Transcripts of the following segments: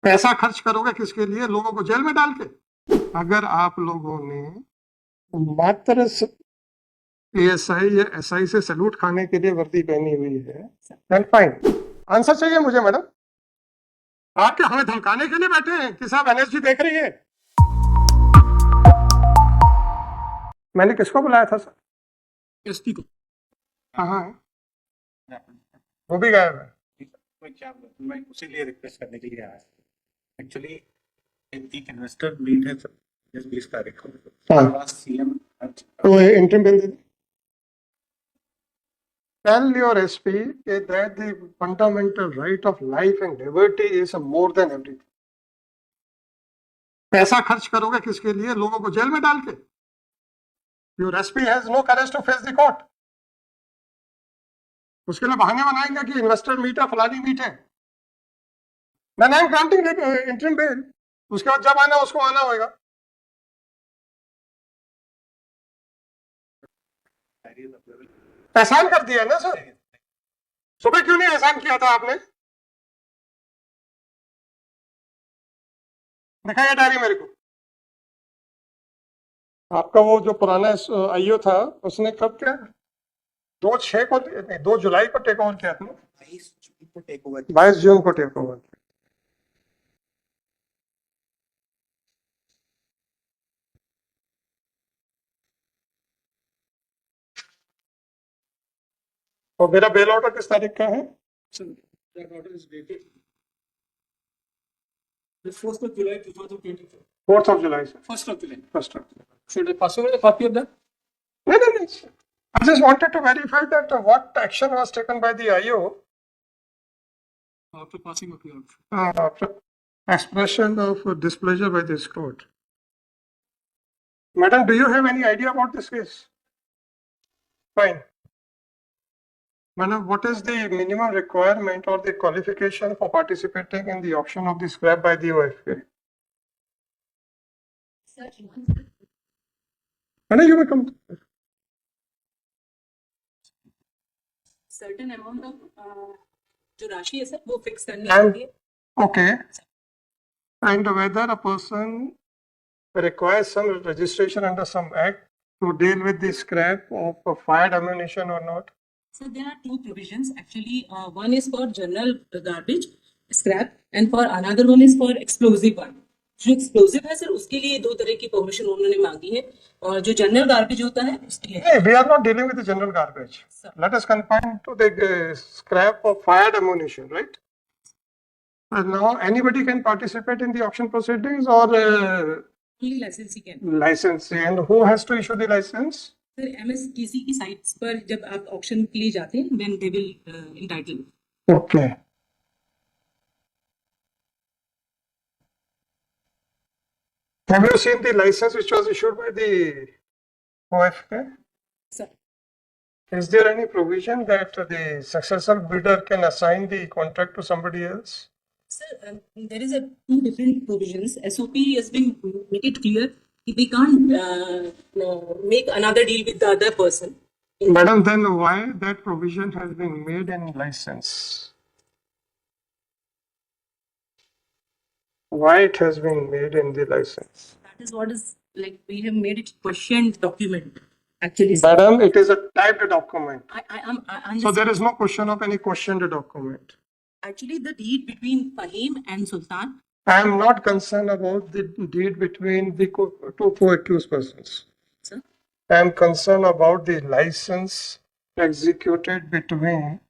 पैसा खर्च करोगे किसके लिए? लोगों को जेल में डाल के? अगर आप लोगों ने मात्र एएसआई या एसआई से सैल्यूट खाने के लिए वर्दी पहनी हुई है, देन फाइन। आंसर चाहिए मुझे मैडम। आप क्या हमें धमकाने के लिए बैठे हैं कि साहब एनएसजी देख रही है? मैंने किसको बुलाया था सर? एसपी को। कहाँ है? वो भी गायब है। मैं उसी लिए रिक्वेस्ट करने के लिए आया। एक्चुअली एक इन्वेस्टर मीट है सर 20 तारीख को। हाँ सीएम तो interim bill they they. Tell your SP that the fundamental right of life and liberty is more than everything. पैसा खर्च करोगे किसके लिए? लोगों को जेल में डाल के? Your SP has no courage to face the court. उसके लिए बहाने बनाएंगे कि इन्वेस्टर मीट है, फलानी मीट है। Then I am granting interim bail. उसके बाद जब आना उसको आना होगा। एहसान कर दिया ना सर। सुबह क्यों नहीं एहसान किया था आपने? दिखाइए डायरी मेरे को। आपका वो जो पुराना आईओ था उसने कब क्या 2/6 को 2 जुलाई को टेक ओवर किया था। 22 जून को टेक ओवर किया। और मेरा बेल ऑर्डर किस तारीख का है? The 4th of July 2024. 4th of July, sir. 1st of July. 1st of July. Should I pass over the copy of that? No. I just wanted to verify that what action was taken by the IO after passing of the order. After expression of displeasure by this court. Madam, do you have any idea about this case? Fine. Madam, what is the minimum requirement or the qualification for participating in the auction of the scrap by the OFK? Sir, Madam, you may come. Certain amount of जो राशि है sir वो fix करनी होती है। Okay. And whether a person requires some registration under some act to deal with the scrap of fired ammunition or not? So there are two provisions actually. One is for general garbage scrap and for another one is for explosive one. जो explosive है sir उसके लिए दो तरह की permission उन्होंने मांगी है और जो जनरल गार्बेज होता है उसके लिए। Hey, we are not dealing with the general garbage. Let us confine to the scrap of fired ammunition, right? And now anybody can participate in the auction proceedings or only licensee can. licensee, and who has to issue the license? Sir MSKC की sites पर जब आप auction के लिए जाते हैं then they will entitle. Okay. Have you seen the license which was issued by the OFK? Sir. Is there any provision that the successful bidder can assign the contract to somebody else? Sir, there is two different provisions. SOP has been made it clear that they can't make another deal with the other person. Madam, then why that provision has been made in license? Why it has been made in the license? That is what is like we have made it questioned document. Actually, Madam, it is a typed document. I So there is no question of any questioned document. Actually, the deed between Fahim and Sultan. I am not concerned about the deed between the two co-accused persons. Sir? I am concerned about the license executed between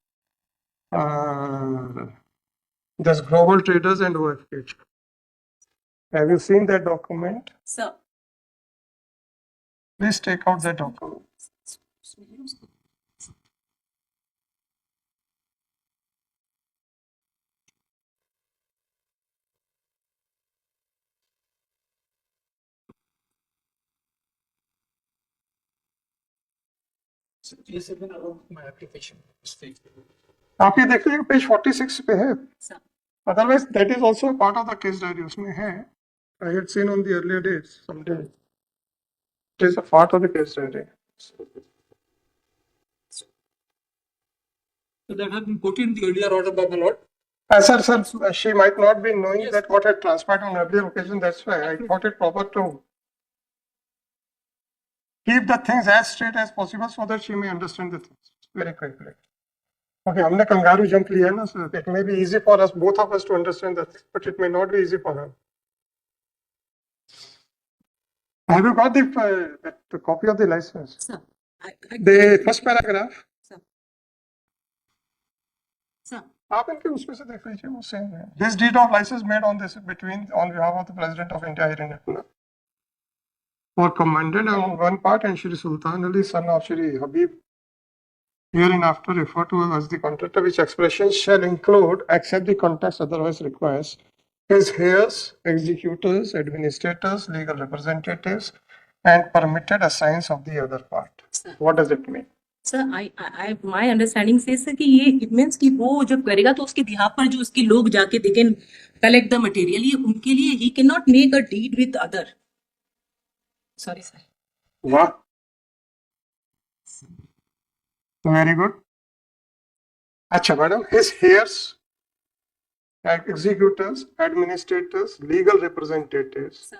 this Global Traders and OFK. Have you seen that document? Sir. Please take out that document. My application. आप ये देख लीजिए page 46 पे है। Otherwise, that is also a part of the case diary. उसमें है। I had seen on the earlier days someday. It is a part of the case diary. So that has been put in the earlier order by the Lord. Sir, she might not be knowing that what had transpired on earlier occasion. That's why I thought it proper to keep the things as straight as possible so that she may understand the things very quickly. Okay, हमने kangaroo jump लिया ना sir. It may be easy for us, both of us, to understand that, but it may not be easy for her. Have you got the copy of the license? Sir, The first paragraph. Sir. Sir. आप इनके उसमें से देख लीजिए, वो same है. This deed of license made on behalf of the President of India here in Patna, for commanded on one part, and Shri Sultan Ali, son of Shri Habib, hereinafter referred to as the contractor, which expressions shall include, except the context otherwise requires, his heirs, executors, administrators, legal representatives, and permitted assigns of the other part. Sir. What does it mean? Sir my understanding says कि ये it means कि वो जब करेगा तो उसके behalf पर जो उसके लोग जाके they can collect the material, ये उनके लिए he cannot make a deed with other. Sorry sir. वाह, very good. अच्छा madam, his heirs, executors, administrators, legal representatives, Sir.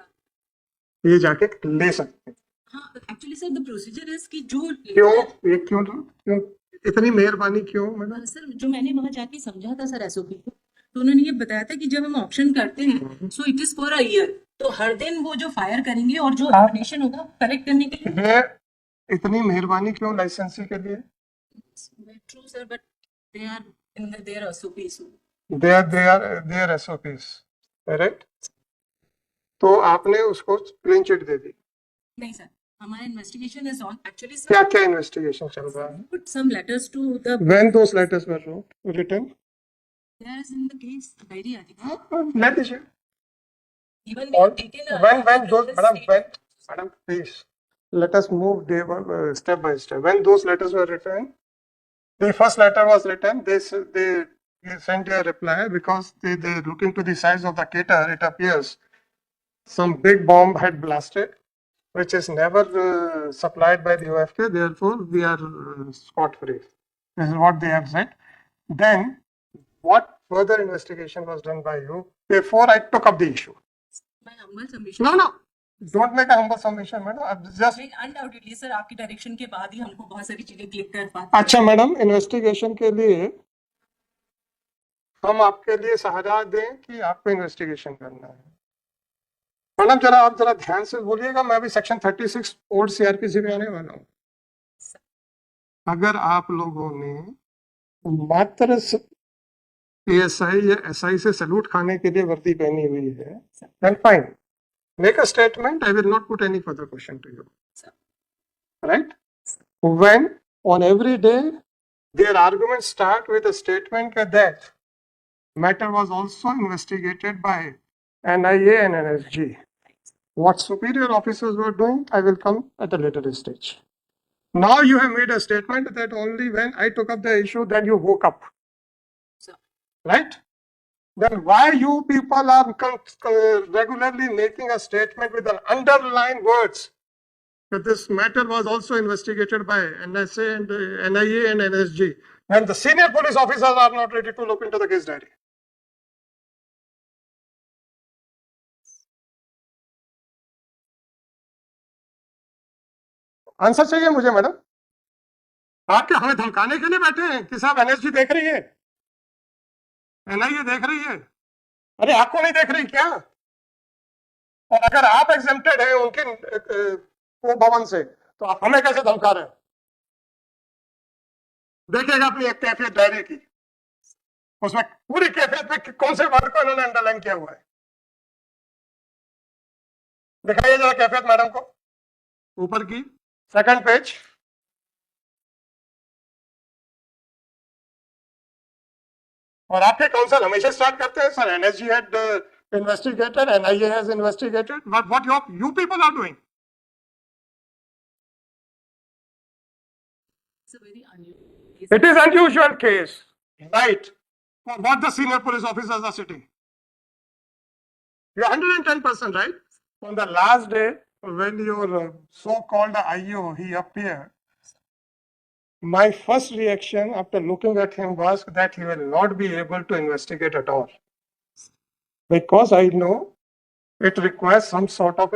ये जाके ले सकते हैं. हाँ actually sir the procedure is कि जो क्यों इतनी मेहरबानी क्यों मैडम? सर जो मैंने वहां जाके समझा था सर एसओपी को, तो उन्होंने ये बताया था कि जब हम ऑप्शन करते हैं so it is for a year, तो हर दिन वो जो फायर करेंगे और जो एमिनेशन होगा कलेक्ट करने के लिए. ये इतनी मेहरबानी क्यों लाइसेंसी के लिए? True sir, but they are in their SOP, so they are SOPs, correct? तो आपने उसको क्लीन चिट दे दी. नहीं सर, हमारा investigation is on actually sir. क्या क्या इन्वेस्टिगेशन चल रहा है? Put some letters to the When those letters were written? there is in the case diary I think. Let me share. Even Or we have taken a when those madam, please let us move step by step. When those letters were written, the first letter was written. They sent a reply because they look into the size of the crater. It appears some big bomb had blasted, which is never supplied by the OFK. Therefore, we are scot free. This is what they have said. Then, what further investigation was done by you before I took up the issue? my humble submission. No, don't make a humble submission, madam. Just undoubtedly sir आपकी direction के बाद ही हमको बहुत सारी चीजें click कर पाते. अच्छा मैडम, इन्वेस्टिगेशन के लिए हम आपके लिए सहारा दें कि आपको इन्वेस्टिगेशन करना है? मैडम आप जरा ध्यान से बोलिएगा, मैं अभी सेक्शन 36 ओल्ड सीआरपीसी में आने वाला हूँ. अगर आप लोगों ने मात्र एएसआई या एसआई से सैल्यूट खाने के लिए वर्दी पहनी हुई है, then fine, make a statement. I will not put any further question to you. Right? When on every day their arguments start with a statement that matter was also investigated by NIA and NSG. What superior officers were doing, I will come at a later stage. Now you have made a statement that only when I took up the issue, then you woke up. Sir. Right? Then why you people are regularly making a statement with an underlined words that this matter was also investigated by NSA and NIA and NSG, and the senior police officers are not ready to look into the case diary? Answer चाहिए मुझे madam. आप क्या हमें धमकाने के लिए बैठे हैं कि साहब एनएसजी देख रही है, एनआईए देख रही है? अरे आपको नहीं देख रही क्या? और अगर आप एग्जेम्प्टेड हैं उनके भवन से, तो आप हमें कैसे धमका रहे हैं? देखिएगा अपनी एक कैफियत डायरी की, उसमें पूरी कैफियत में कौन से वर्ड को इन्होंने अंडरलाइन किया हुआ है. दिखाइए जरा कैफियत मैडम को, ऊपर की सेकंड पेज. और आपके काउंसिल हमेशा स्टार्ट करते हैं sir NSG had investigated, NIA has investigated, but what you people are doing? It's a very unusual case. It is unusual case, right? For what the senior police officers are sitting. You are 110% right. On the last day, when your so-called IO he appeared, My first reaction after looking at him was that he will not be able to investigate at all. Because I know it requires some sort of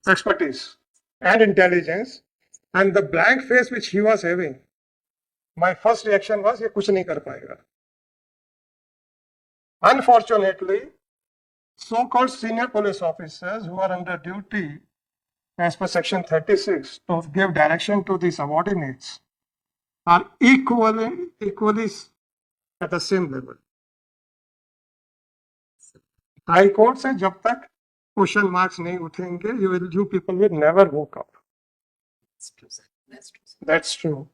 expertise and intelligence. And the blank face which he was having, my first reaction was, ये कुछ नहीं कर पाएगा. Unfortunately, so-called senior police officers who are under duty as per section 36 to give direction to the subordinates are equally at the same level. High court से जब तक question marks नहीं उठेंगे, you people will never woke up. That's true, sir. That's true, sir. That's true.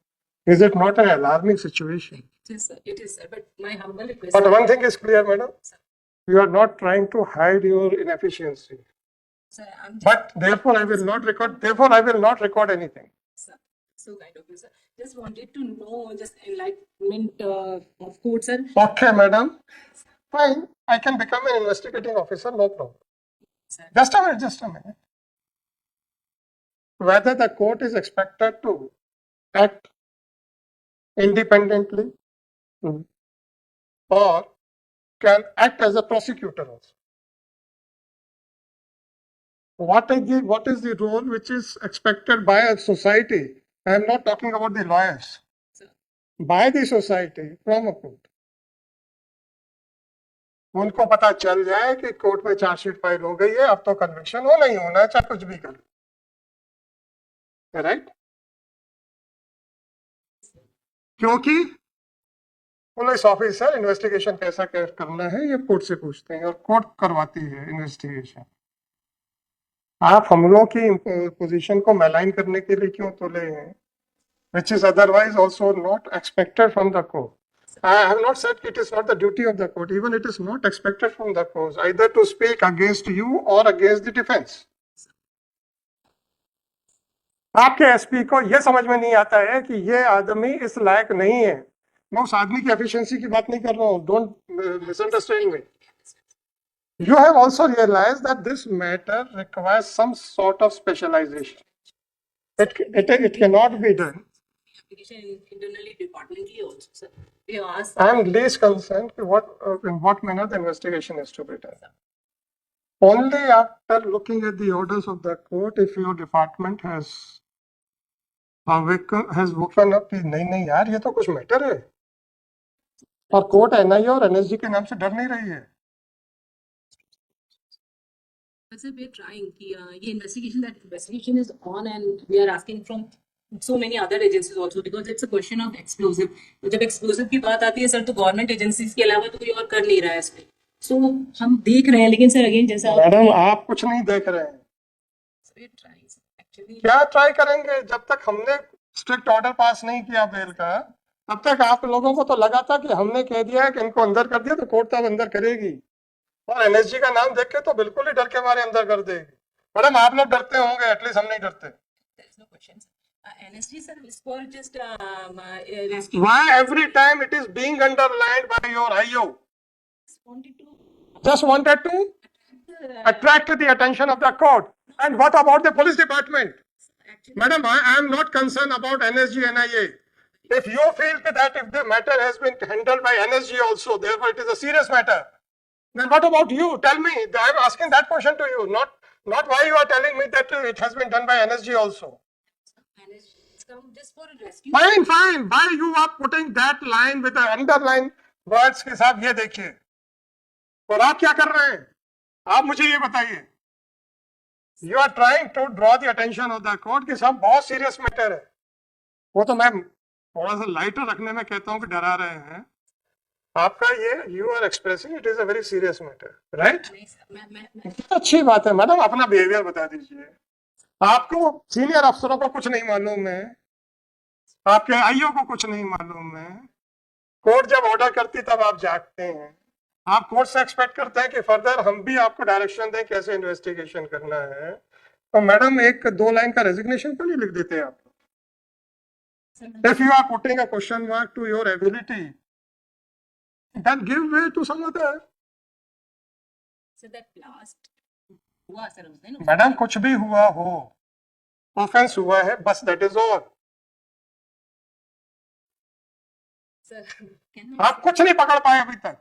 Is it not an alarming situation? It is, sir. It is, sir. But my humble request. But one thing is clear, madam. Sir. You are not trying to hide your inefficiency. Sir, I'm just, But therefore, I will not record. Therefore, I will not record anything. sir, so kind of you, sir. Just wanted to know, just enlightenment of court, sir. Okay, madam. Fine. I can become an investigating officer. No problem. Sir. Just a minute. Just a minute. Whether the court is expected to act independently or can act as a prosecutor also. What is the role which is expected by a society? I am not talking about the lawyers. Sir. By the society from a court. उनको पता चल जाए कि court में chargesheet file हो गई है, अब तो कन्विक्शन हो नहीं होना, चाहे कुछ भी कर, राइट? क्योंकि पुलिस ऑफिसर इन्वेस्टिगेशन कैसा करना है ये कोर्ट से पूछते हैं और कोर्ट करवाती है इन्वेस्टिगेशन. आप हम लोगों की पोजीशन को मैलाइन करने के लिए क्यों तुले हैं? Which is otherwise also not expected from the court. I have not said it is not the duty of the court. Even it is not expected from the court either to speak against you or against the defense. आपके SP को यह समझ में नहीं आता है कि ये आदमी इस लायक नहीं है. मैं उस आदमी की एफिशिएंसी की बात नहीं कर रहा हूँ. Don't misunderstand me. You have also realized that this matter requires some sort of specialization. It cannot be done. Application internally, departmentally also, sir. We have asked. I am least concerned in what manner the investigation is to be done. Only after looking at the orders of the court, if your department has woken up कि नहीं यार ये तो कुछ matter है और court NIA और NSG के नाम से डर नहीं रही है. Sir, we are trying कि ये investigation is on and we are asking from so many other agencies also because it's a question of explosive. तो जब explosive की बात आती है सर तो गवर्नमेंट एजेंसीज के अलावा तो कोई और कर नहीं रहा है इसमें. So हम देख रहे हैं लेकिन सर अगेन जैसा मैडम आप कुछ नहीं देख रहे हैं. we are trying actually. क्या ट्राई करेंगे? जब तक हमने स्ट्रिक्ट ऑर्डर पास नहीं किया बेल का तब तक आप लोगों को तो लगा था कि हमने कह दिया है कि इनको अंदर कर दिया तो कोर्ट तो अब अंदर करेगी और एनएसजी का नाम देख के तो बिल्कुल ही डर के हमारे अंदर कर देगी. मैडम आप लोग डरते होंगे, एटलीस्ट हम नहीं डरते. There is no question, sir. NSG sir is for just rescue. Why every time it is being underlined by your IO? Just wanted to attract the attention of the court. And what about the police department? Actually, Madam, I am not concerned about NSG NIA. If you feel that if the matter has been handled by NSG also, therefore it is a serious matter, then what about you? Tell me. I am asking that question to you, not why you are telling me that it has been done by NSG also. NSG has come just for rescue. Fine, fine. Why you are putting that line with the underline words के साथ ये देखिए. और आप क्या कर रहे हैं? आप मुझे ये बताइए. You are trying to draw the attention of the court कि सब बहुत serious matter है. वो तो मैं थोड़ा सा लाइटर रखने में कहता हूँ कि डरा रहे हैं. आपका ये you are expressing it is a very serious matter, right? नहीं सर, मैं अच्छी बात है मैडम, अपना बिहेवियर बता दीजिए. आपको सीनियर अफसरों को कुछ नहीं मालूम है, आपके आईओ को कुछ नहीं मालूम है. कोर्ट जब ऑर्डर करती तब आप जागते हैं. आप कोर्ट से एक्सपेक्ट करते हैं कि फर्दर हम भी आपको डायरेक्शन दें कैसे इन्वेस्टिगेशन करना है. तो मैडम एक 2 लाइन का रेजिग्नेशन क्यों नहीं लिख देते आप? If you are putting a question mark to your ability, then give way to some other. Sir that blast हुआ सर उस दिन. मैडम कुछ भी हुआ हो, ऑफेंस हुआ है, बस that is all. Sir, can आप कुछ नहीं पकड़ पाए अभी तक।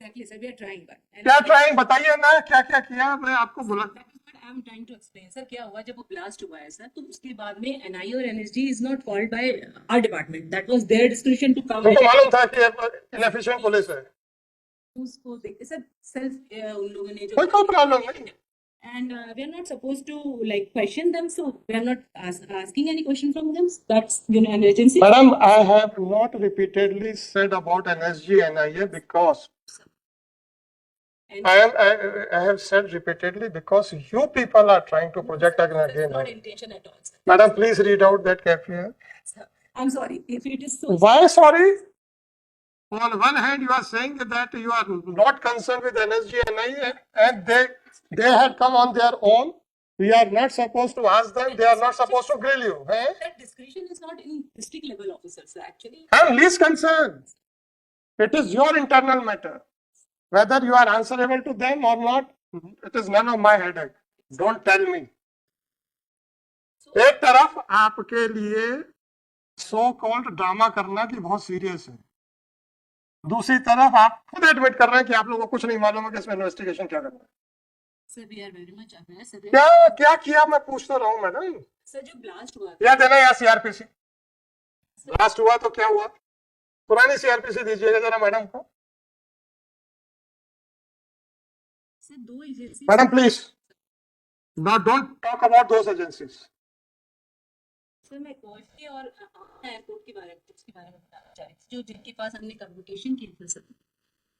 exactly, sir, we are trying, but क्या ट्राइंग बताइए ना, क्या क्या किया, मैं आपको बोला। that is what I am trying to explain, sir. क्या हुआ जब वो ब्लास्ट हुआ है सर, तो उसके बाद में NI और NSG is not called by our department. That was their discretion to come. तुमको मालूम था कि इनएफिशिएंट पुलिस है, उसको देखते सर, सेल्फ उन लोगों ने जो कोई प्रॉब्लम नहीं। and we are not supposed to like question them, so we are not asking any question from them. That's an agency. Madam, I have not repeatedly said about NSG and IA because And I have said repeatedly because you people are trying to project again and that's again. not intention at all, sir. Madam, please read out that carefully. Sir, I'm sorry if it is so. Why sorry? On one hand, you are saying that you are not concerned with NSG and IA, and they had come on their own. We are not supposed to ask them. They are not supposed to grill you. Eh? That discretion is not in district level officers, sir. Actually, I'm least concerned. It is your internal matter. Whether you are answerable to them or not, it is none of my headache. Don't tell me. so एक तरफ आपके लिए so called drama करना कि बहुत serious है, दूसरी तरफ आप खुद एडमिट कर रहे हैं कि आप लोगों को कुछ नहीं मालूम है कि इसमें इन्वेस्टिगेशन क्या करना है। sir, we are very much aware, sir. क्या क्या किया मैं पूछता रहा हूँ मैडम। Sir, जो blast हुआ था, या देना या सीआरपीसी ब्लास्ट हुआ तो क्या हुआ, पुरानी सीआरपीसी दीजिएगा जरा मैडम को। sir, दो agency madam please now don't talk about those agencies. Sir, मैं कोचली और एयरपोर्ट के बारे में बताना चाह रही थी, जो जिनके पास हमने कम्युनिकेशन किया था sir.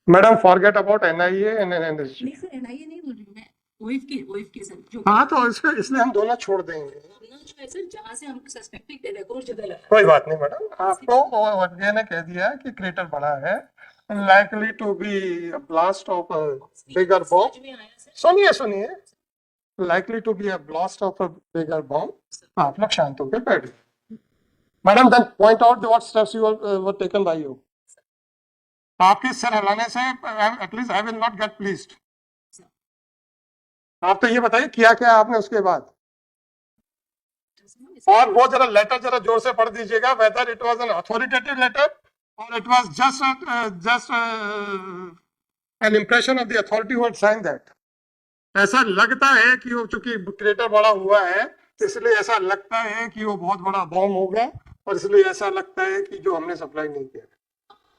Madam forget about NIA and NSG. नहीं सर, एनआईए नहीं बोल रही हूँ मैं, ओएफ के सर, जो हाँ तो इसलिए हम दोनों छोड़ देंगे। हमने जो है सर, जहाँ से हमको सस्पेक्टेड रिकॉर्ड जगह लगा। कोई बात नहीं मैडम, आपको वर्गीय ने कह दिया कि क्रेटर बड़ा है, likely to be a blast of a bigger bomb. समझ में आया सर? सुनिए, likely to be a blast of a bigger bomb. आप लोग शांत होकर बैठ गए। Madam then point out what steps you were taken by you. आपके सिर हिलाने से at least I will not get pleased. आप तो ये बताइए किया क्या आपने उसके बाद, और वो जरा लेटर जरा जोर से पढ़ दीजिएगा, whether it was an authoritative letter or it was just an impression of the authority who had signed that. ऐसा लगता है कि वो चूंकि क्रेटर बड़ा हुआ है इसलिए ऐसा लगता है कि वो बहुत बड़ा बॉम्ब होगा, और इसलिए ऐसा लगता है कि जो हमने सप्लाई नहीं किया।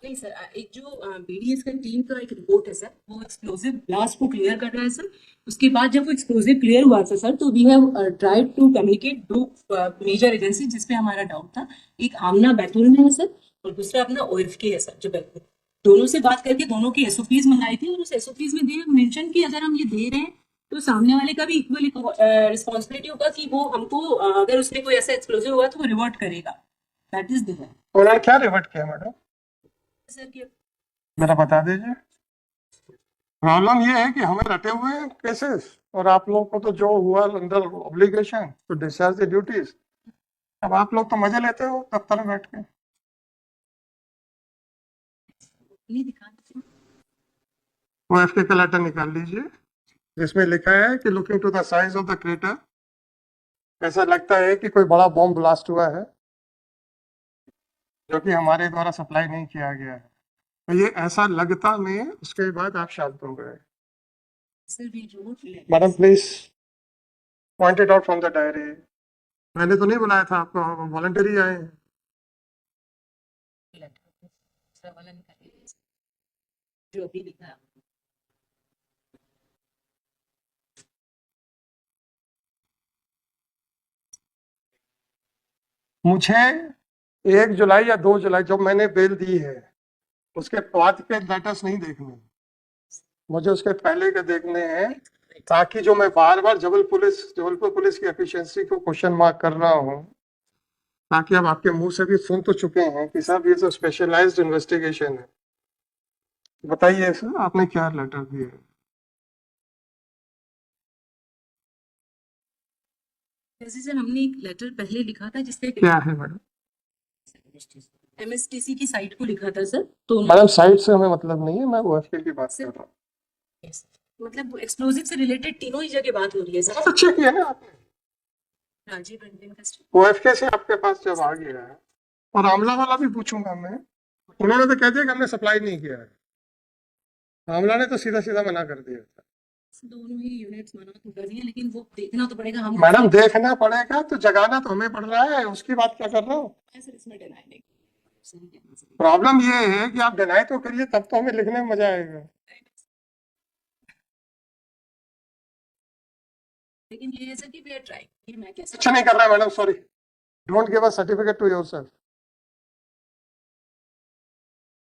नहीं सर, एक जो बीडीएस का टीम का एक रिपोर्ट है सर, वो एक्सप्लोसिव ब्लास्ट को क्लियर कर रहा है सर। उसके बाद जब वो एक्सप्लोसिव क्लियर हुआ था सर, तो we have tried to communicate दो मेजर एजेंसी जिसपे हमारा डाउट था। एक आमना बैतूल में है सर, और दूसरा अपना ओएफके है सर, जो बैतूल। दोनों से बात करके दोनों की एसओपीज मंगाई थी, और उस एसओपीज में दे मेंशन कि अगर हम ये दे रहे हैं तो सामने वाले का भी इक्वल रिस्पॉन्सिबिलिटी होगा कि वो हमको अगर उसमें कोई ऐसा एक्सप्लोसिव हुआ तो वो रिवर्ट करेगा। That is there. उन्होंने क्या रिवर्ट किया मैडम, सर कि जरा बता दीजिए। प्रॉब्लम ये है कि हमें रटे हुए हैं केसेस, और आप लोगों को तो जो हुआ under obligation to discharge the duties. अब आप लोग तो मजे लेते हो दफ्तर में बैठ के। नहीं दिखा वो एफके का लेटर निकाल लीजिए जिसमें लिखा है कि looking to the size of the crater, ऐसा लगता है कि कोई बड़ा बॉम्ब ब्लास्ट हुआ है जो कि हमारे द्वारा सप्लाई नहीं किया गया है। तो ये ऐसा लगता में उसके बाद आप शांत हो गए। Sir we wrote madam please point it out from the diary. मैंने तो नहीं बुलाया था आपको, वॉलंटरी आए हैं। सर वाला निकालिए जो भी लिखा है। मुझे 1 जुलाई या 2 जुलाई जब मैंने बेल दी है उसके बाद के लेटर्स नहीं देखने, मुझे उसके पहले के देखने हैं, ताकि जो मैं बार बार जबलपुर पुलिस की एफिशिएंसी को क्वेश्चन मार्क कर रहा हूँ, ताकि अब आपके मुंह से भी सुन तो चुके हैं कि साहब ये तो स्पेशलाइज्ड इन्वेस्टिगेशन है। बताइए सर आपने क्या लेटर दिए? जैसे सर हमने एक लेटर पहले लिखा था जिसपे क्या है मैडम? एमएसटीसी की साइट को लिखा था सर। तो मैडम साइट से हमें मतलब नहीं है, मैं ओएफके की बात कर रहा हूँ। मतलब एक्सप्लोजिव से रिलेटेड तीनों ही जगह बात हो रही है सर। बहुत अच्छे किया ना आपने। राजीव रंजन का ओएफके से आपके पास जब आ गया है, और आमला वाला भी पूछूंगा मैं, उन्होंने तो कह दिया कि हमने सप्लाई नहीं किया है, आमला ने तो सीधा सीधा मना कर दिया था। दोनों ही यूनिट्स मना तो कर रही है, लेकिन वो देखना तो पड़ेगा। हम मैडम देखना पड़ेगा तो जगाना तो हमें पड़ रहा है, उसकी बात क्या कर रहे हो? सर इसमें डिनाई नहीं सही कहना सर। प्रॉब्लम ये है कि आप डिनाई तो करिए, तब तो हमें लिखने में मजा आएगा। लेकिन ये है सर कि वी आर ट्राइंग, ये मैं कैसे अच्छा नहीं कर रहा है madam, sorry, don't give a certificate to yourself.